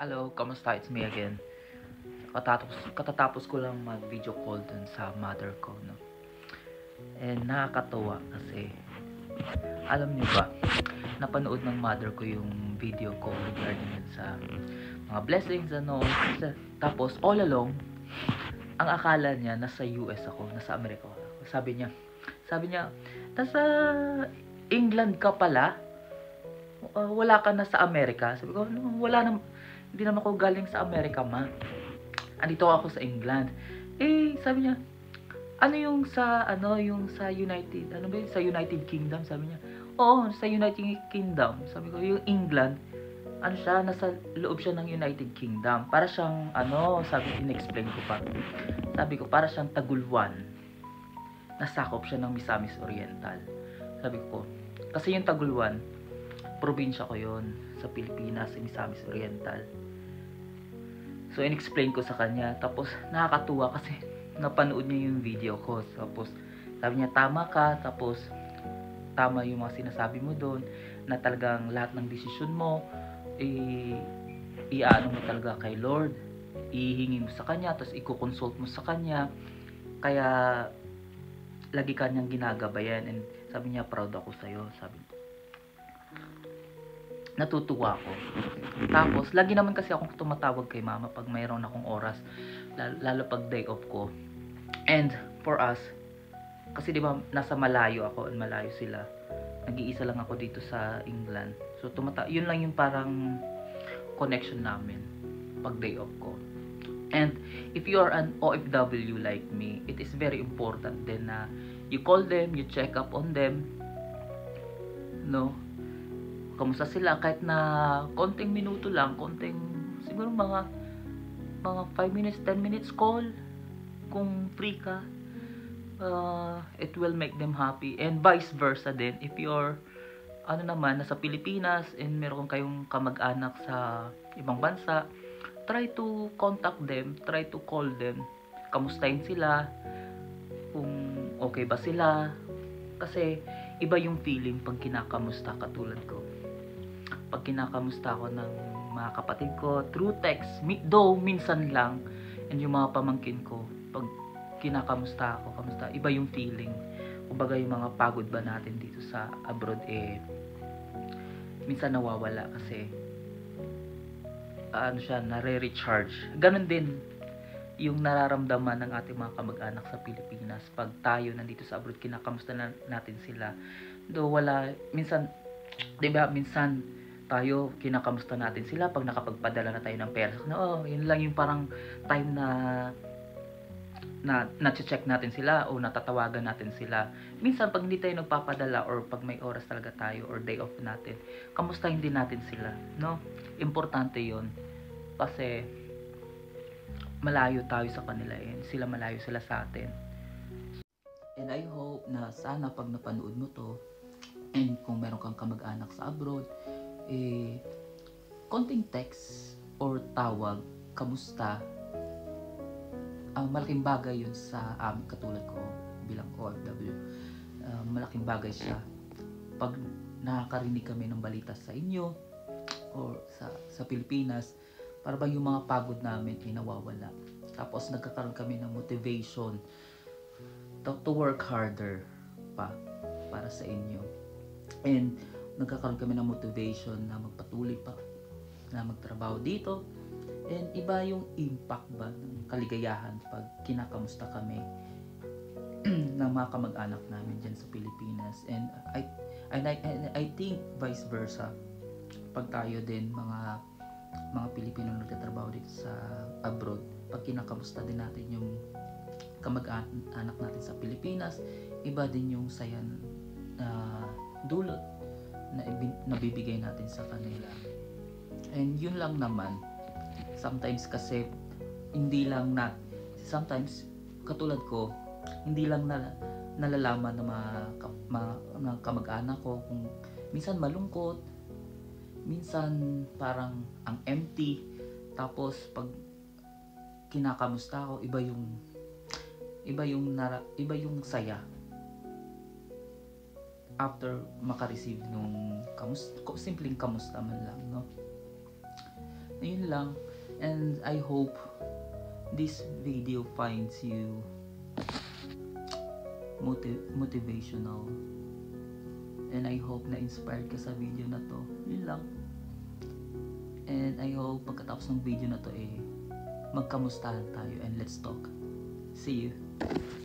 Hello, kamusta? It's me again. Katatapos ko lang mag-video call dun sa mother ko, no? And nakakatuwa kasi, alam niyo ba, napanood ng mother ko yung video ko regarding yun sa mga blessings, ano. Tapos, all along, ang akala niya, nasa US ako, nasa Amerika ako. Sabi niya, nasa England ka pala? Wala ka na sa Amerika? Sabi ko, no, wala na, hindi naman ako galing sa Amerika, ma. Andito ako sa England. Sabi niya, yung sa United, ano ba yun? Sa United Kingdom, sabi niya. Oo, sa United Kingdom. Sabi ko, yung England, ano siya, nasa loob siya ng United Kingdom. Para siyang, in-explain ko pa. Sabi ko, para siyang Tagulwan. Nasakop siya ng Misamis Oriental. Sabi ko, kasi yung Tagulwan, probinsya ko yon sa Pilipinas, sa Misamis Oriental. So, in-explain ko sa kanya. Tapos, nakakatuwa kasi napanood niya yung video ko. Tapos, sabi niya, tama ka. Tapos, tama yung mga sinasabi mo doon. Na talagang lahat ng desisyon mo, iaano mo talaga kay Lord. Ihingi mo sa kanya. Tapos, i-consult mo sa kanya. Kaya, lagi kanyang ginagabayan. And sabi niya, proud ako sa'yo. Sabi niya. Natutuwa ako. Tapos, lagi naman kasi akong tumatawag kay mama pag mayroon akong oras. Lalo pag day off ko. And, for us, kasi diba, nasa malayo ako, malayo sila. Nag-iisa lang ako dito sa England. So, yun lang yung parang connection namin pag day off ko. And, if you are an OFW like me, it is very important then na you call them, you check up on them, no? Kamusta sila, kahit na konting minuto lang, siguro mga 5 minutes, 10 minutes call, kung free ka, it will make them happy. And vice versa din, if you're, nasa Pilipinas, and meron kayong kamag-anak sa ibang bansa, try to contact them, try to call them, kamustahin sila, kung okay ba sila, kasi iba yung feeling pag kinakamusta, katulad ko. Pag kinakamusta ko ng mga kapatid ko through text, though minsan lang, and yung mga pamangkin ko, pag kinakamusta ako, iba yung feeling. Kumbaga yung mga pagod ba natin dito sa abroad, minsan nawawala kasi nare-recharge. Ganon din yung nararamdaman ng ating mga kamag-anak sa Pilipinas pag tayo nandito sa abroad, kinakamusta natin sila. Though minsan, diba, minsan tayo, kinakamusta natin sila pag nakapagpadala na tayo ng pera. Yun lang yung parang time na check natin sila o natatawagan natin sila. Minsan pag hindi tayo nagpapadala or pag may oras talaga tayo or day off natin, kamustahin din natin sila, no? Importante yun. Kasi malayo tayo sa kanila and sila malayo sila sa atin. And I hope na sana pag napanood mo to, and kung meron kang kamag-anak sa abroad, konting text or tawag, kamusta, malaking bagay yun sa amin, katulad ko bilang OFW. Malaking bagay siya pag nakakarinig kami ng balita sa inyo or sa Pilipinas, para ba yung mga pagod namin nawawala. Tapos nagkakaroon kami ng motivation to work harder pa para sa inyo. And nagkakaroon kami ng motivation na magpatuloy pa na magtrabaho dito. And iba yung impact ba ng kaligayahan pag kinakamusta kami ng mga kamag-anak namin dyan sa Pilipinas. And I think vice versa, pag tayo din mga Pilipino nagtatrabaho dito sa abroad, pag kinakamusta din natin yung kamag-anak natin sa Pilipinas, iba din yung saya dulot na nabibigay natin sa kanila. And yun lang naman, sometimes kasi sometimes katulad ko, hindi lang nalalaman ng mga kamag-anak ko kung minsan malungkot, minsan parang ang empty. Tapos pag kinakamusta ko, iba yung saya after makareceive nung simpleng kamusta man lang, no? Ayun lang. And I hope this video finds you motivational. And I hope na inspired ka sa video na to. Yun lang. And I hope pagkatapos ng video na to magkamustahan tayo and let's talk. See you.